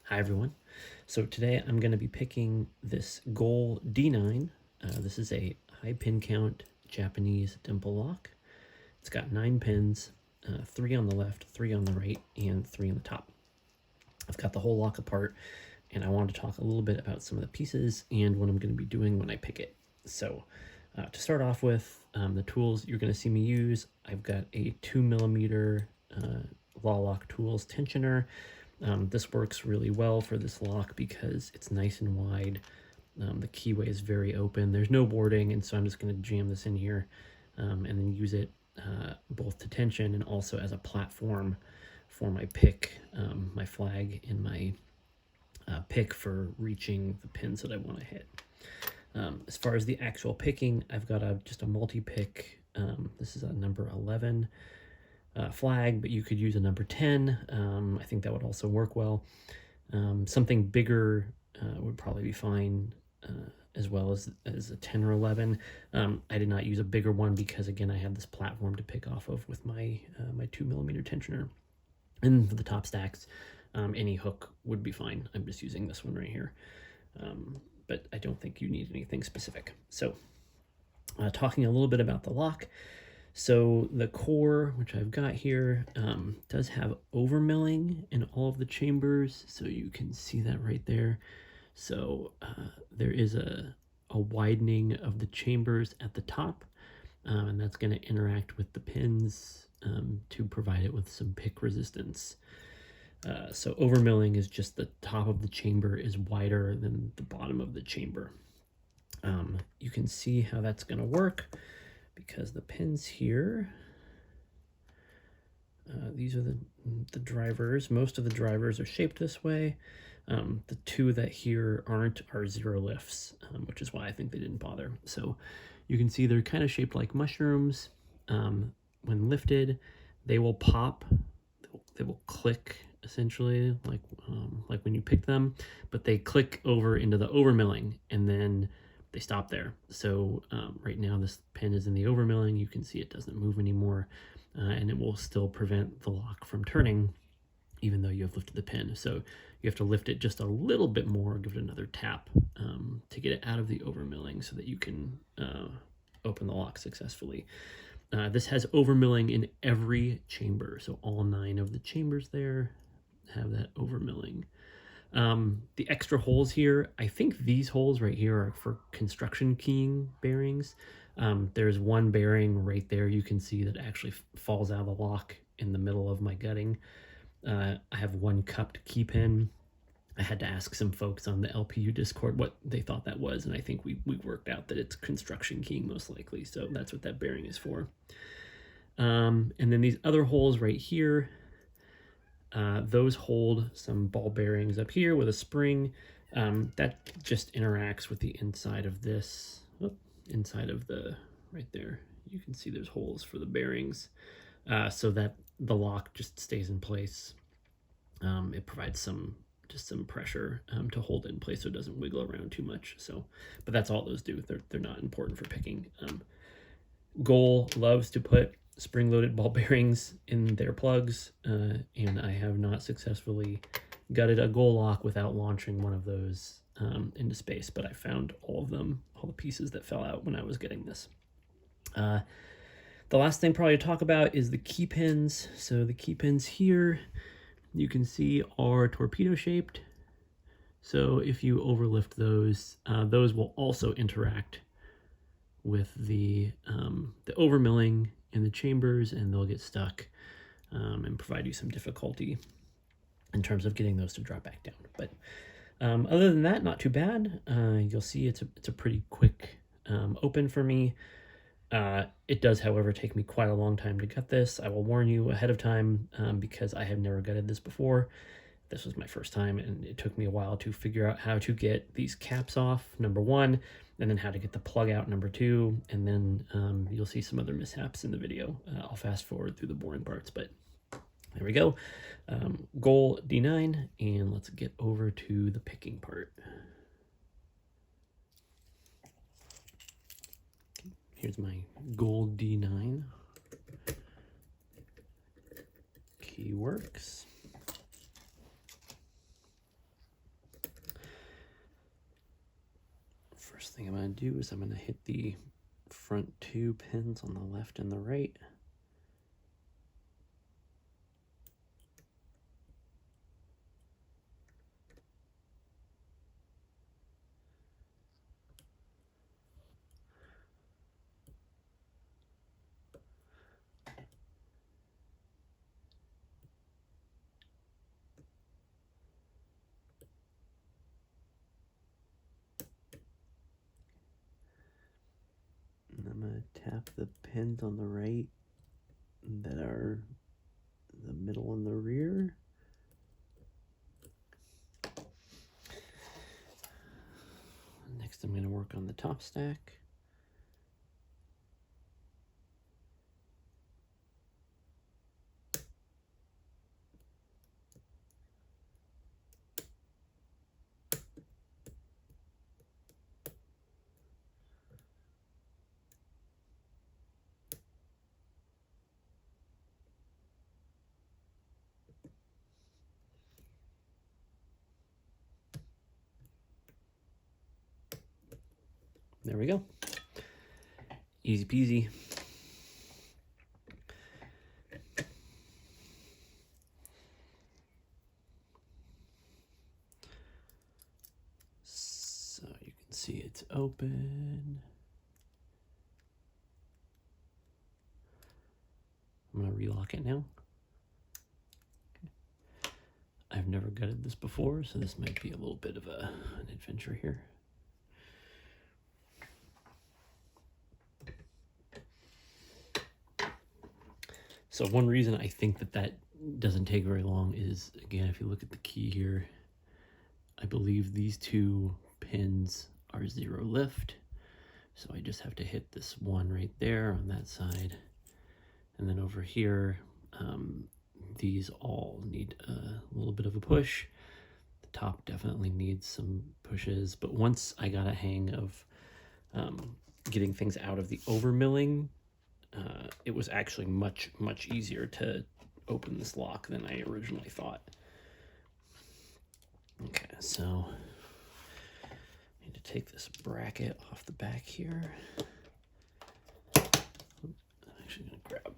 Hi everyone. So today I'm going to be picking this Goal D9. This is a high pin count Japanese dimple lock. It's got 9 pins, 3 on the left, 3 on the right, and 3 on the top. I've got the whole lock apart, and I wanted to talk a little bit about some of the pieces and what I'm going to be doing when I pick it. So to start off with, the tools you're going to see me use, I've got a 2mm Law Lock Tools tensioner. This works really well for this lock because it's nice and wide. The keyway is very open. There's no boarding, and so I'm just going to jam this in here and then use it both to tension and also as a platform for my pick, my flag, and my pick for reaching the pins that I want to hit. As far as the actual picking, I've got just a multi-pick. This is a number 11 flag, but you could use a number 10. I think that would also work well. Something bigger would probably be fine, as well as a 10 or 11. I did not use a bigger one because, again, I have this platform to pick off of with my 2mm tensioner. And for the top stacks, any hook would be fine. I'm just using this one right here. But I don't think you need anything specific. So talking a little bit about the lock. So the core, which I've got here, does have overmilling in all of the chambers. So you can see that right there. So there is a widening of the chambers at the top, and that's going to interact with the pins to provide it with some pick resistance. So overmilling is just the top of the chamber is wider than the bottom of the chamber. You can see how that's going to work because the pins here, these are the drivers. Most of the drivers are shaped this way. The two that here aren't are zero lifts, which is why I think they didn't bother. So you can see they're kind of shaped like mushrooms. When lifted, they will pop. They will click essentially like when you pick them, but they click over into the overmilling and then they stop there. So right now this pin is in the overmilling. You can see it doesn't move anymore, and it will still prevent the lock from turning even though you have lifted the pin. So you have to lift it just a little bit more, give it another tap to get it out of the overmilling so that you can open the lock successfully. This has overmilling in every chamber, so all 9 of the chambers there have that overmilling. The extra holes here, I think these holes right here are for construction keying bearings. There's one bearing right there you can see that actually falls out of the lock in the middle of my gutting. I have one cupped key pin. I had to ask some folks on the LPU Discord what they thought that was, and I think we worked out that it's construction keying most likely, so that's what that bearing is for. And then these other holes right here, those hold some ball bearings up here with a spring. That just interacts with the inside of this, inside of the, right there. You can see there's holes for the bearings, so that the lock just stays in place. It provides some pressure to hold it in place so it doesn't wiggle around too much. So, but that's all those do. They're not important for picking. Goal loves to put spring-loaded ball bearings in their plugs, and I have not successfully gutted a Goal lock without launching one of those into space, but I found all the pieces that fell out when I was getting this. The last thing probably to talk about is the key pins. So the key pins here, you can see are torpedo shaped. So if you overlift those will also interact with the overmilling in the chambers, and they'll get stuck and provide you some difficulty in terms of getting those to drop back down. But other than that, not too bad. You'll see it's a pretty quick open for me. It does, however, take me quite a long time to gut this. I will warn you ahead of time because I have never gutted this before. This was my first time, and it took me a while to figure out how to get these caps off, number 1, and then how to get the plug out, number 2, and then you'll see some other mishaps in the video. I'll fast forward through the boring parts, but there we go. Goal D9, and let's get over to the picking part. Here's my Goal D9. Key works. First thing I'm going to do is I'm going to hit the front 2 pins on the left and the right. And I'm going to tap the pins on the right that are the middle and the rear. Next I'm going to work on the top stack. There we go. Easy peasy. So you can see it's open. I'm going to relock it now. Okay. I've never gutted this before, so this might be a little bit of an adventure here. So one reason I think that doesn't take very long is, again, if you look at the key here, I believe these 2 pins are 0 lift. So I just have to hit this one right there on that side. And then over here, these all need a little bit of a push. The top definitely needs some pushes, but once I got a hang of getting things out of the overmilling, it was actually much easier to open this lock than I originally thought. Okay, so I need to take this bracket off the back here. I'm actually going to grab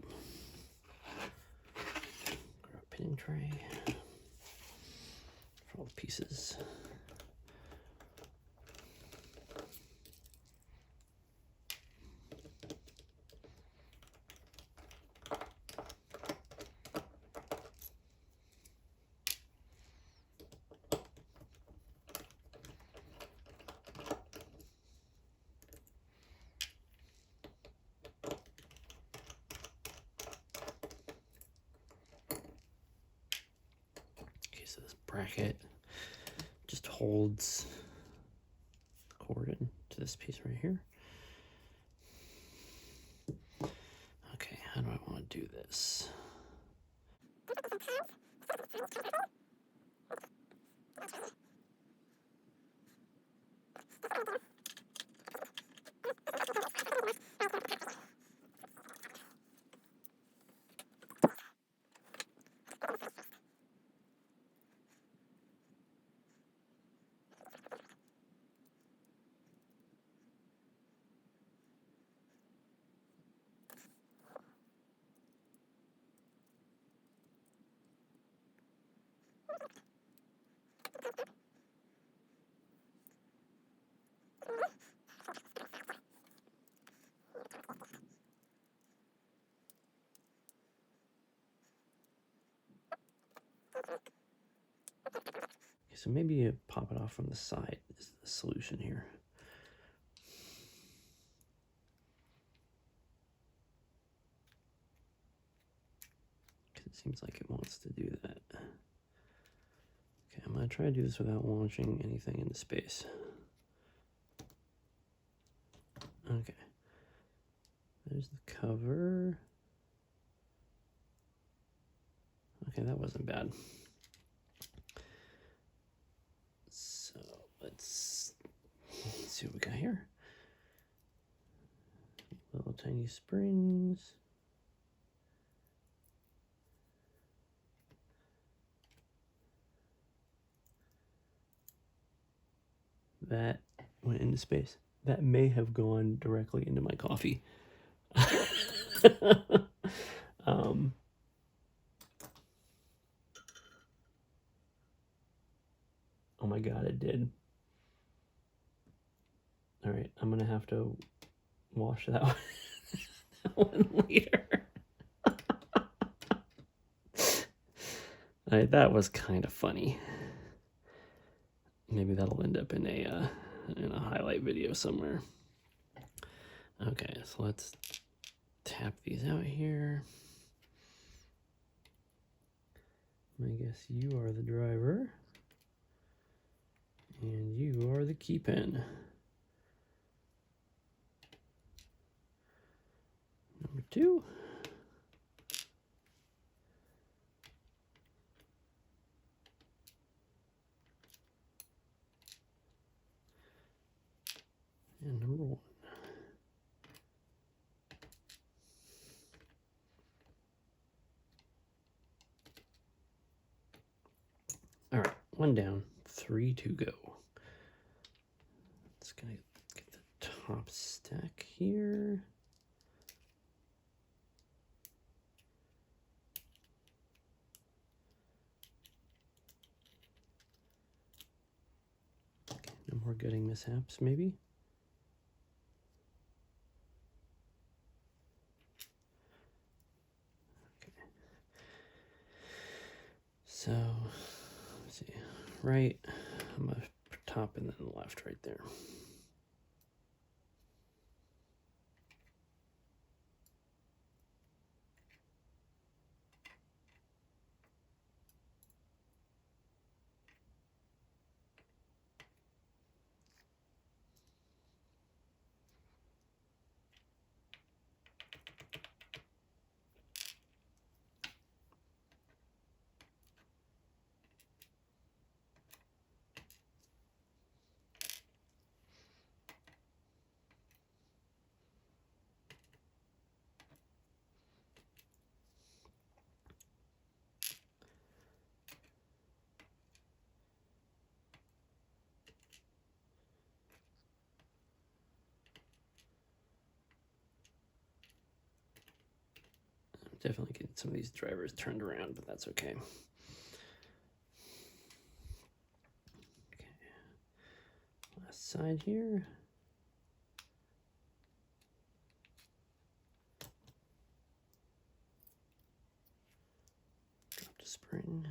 a pinning tray for all the pieces. So this bracket just holds the cord in to this piece right here. Okay, how do I want to do this? So maybe you pop it off from the side is the solution here. Because it seems like it wants to do that. Okay, I'm going to try to do this without launching anything into space. Okay. There's the cover. Okay, that wasn't bad. So let's see what we got here. Little tiny springs. That went into space. That may have gone directly into my coffee. Oh my god, it did. All right, I'm gonna have to wash that one later. All right, that was kind of funny. Maybe that'll end up in a highlight video somewhere. Okay, so let's tap these out here. I guess you are the driver. And you are the key pin. Number 2. And number 1. All right, 1 down, 3 to go. Let's get the top stack here. Okay, no more gutting mishaps, maybe. Okay. So, let's see, right, I'm gonna top and then left right there. Definitely getting some of these drivers turned around, but that's okay. Okay. Last side here. Drop the spring.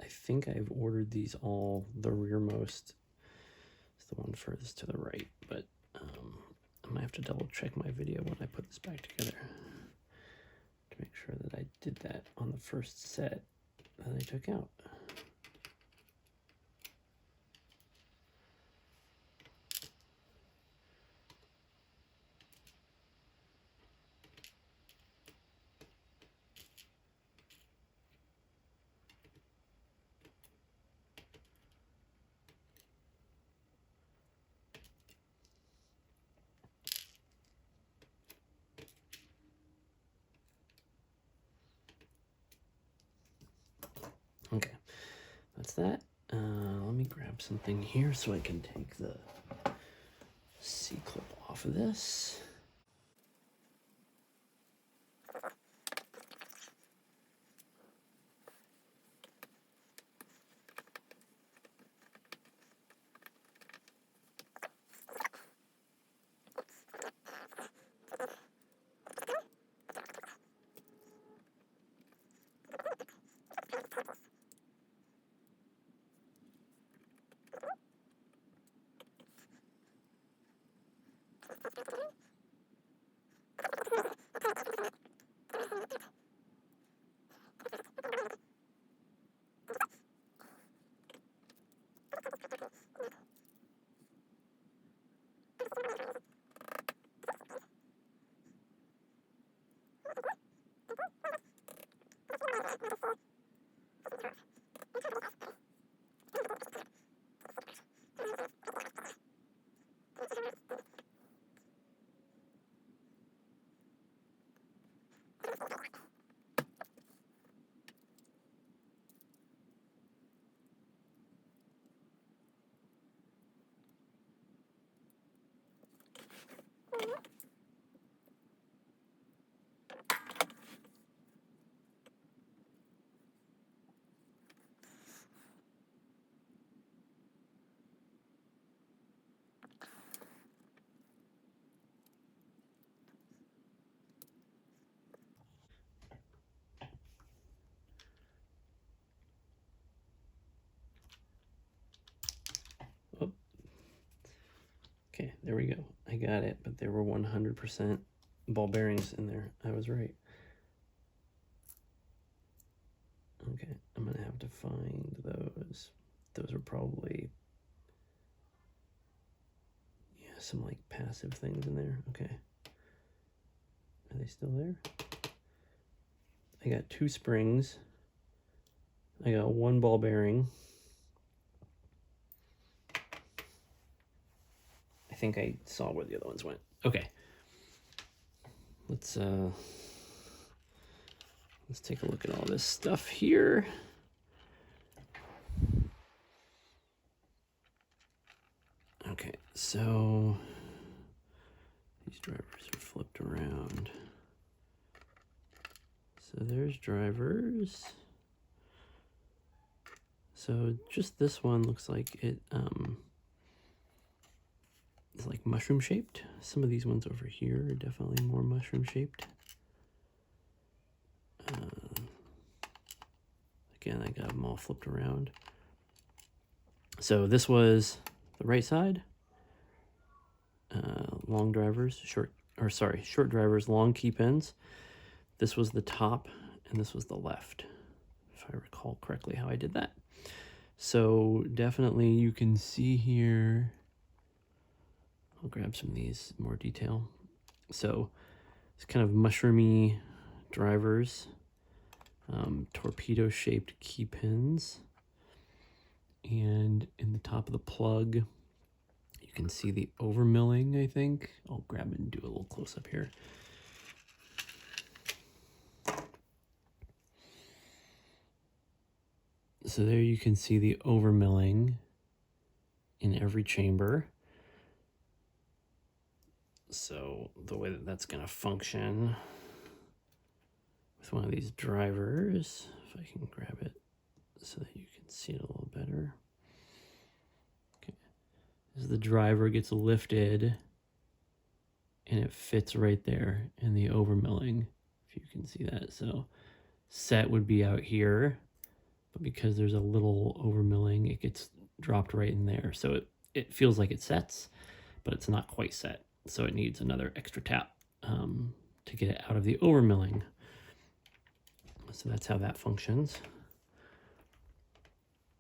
I think I've ordered these all. The rearmost is the one furthest to the right, but I might have to double check my video when I put this back together to make sure that I did that on the first set that I took out. Okay, that's that. Let me grab something here so I can take the C-clip off of this. Oh. Okay, there we go. I got it, but there were 100% ball bearings in there. I was right. Okay, I'm gonna have to find those. Those are probably, yeah, some like passive things in there. Okay. Are they still there? I got 2 springs. I got 1 ball bearing. I think I saw where the other ones went. Okay. Let's take a look at all this stuff here. Okay, so these drivers are flipped around. So there's drivers. So just this one looks like it is like mushroom shaped. Some of these ones over here are definitely more mushroom shaped. Again, I got them all flipped around. So this was the right side. Long drivers, short drivers, long key pins. This was the top, and this was the left, if I recall correctly how I did that. So definitely you can see here, I'll grab some of these more detail. So it's kind of mushroomy drivers, torpedo shaped key pins, and in the top of the plug, you can see the overmilling, I think. I'll grab it and do a little close up here. So there you can see the overmilling in every chamber. So the way that that's going to function with one of these drivers, if I can grab it so that you can see it a little better. Okay. As the driver gets lifted and it fits right there in the overmilling, if you can see that. So set would be out here, but because there's a little overmilling, it gets dropped right in there. So it feels like it sets, but it's not quite set. So it needs another extra tap to get it out of the overmilling. So that's how that functions.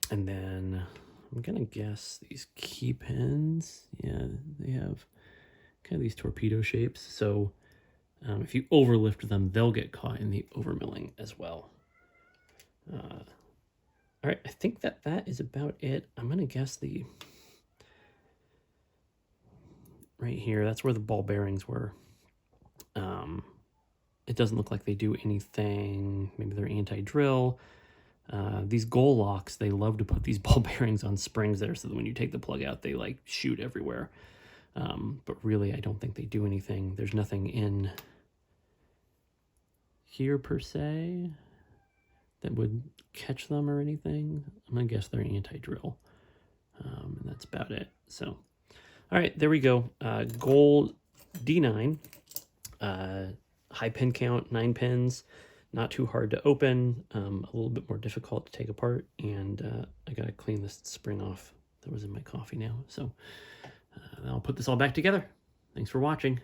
And then I'm gonna guess these key pins, yeah, they have kind of these torpedo shapes. So if you overlift them, they'll get caught in the overmilling as well. All right, I think that is about it. I'm gonna guess right here, that's where the ball bearings were. It doesn't look like they do anything. Maybe they're anti-drill. These goal locks, they love to put these ball bearings on springs there so that when you take the plug out, they like shoot everywhere. But really, I don't think they do anything. There's nothing in here per se that would catch them or anything. I'm gonna guess they're anti-drill. And that's about it. So, all right, there we go. Goal D9, high pin count, 9 pins, not too hard to open, a little bit more difficult to take apart, and I gotta clean this spring off that was in my coffee now. So I'll put this all back together. Thanks for watching.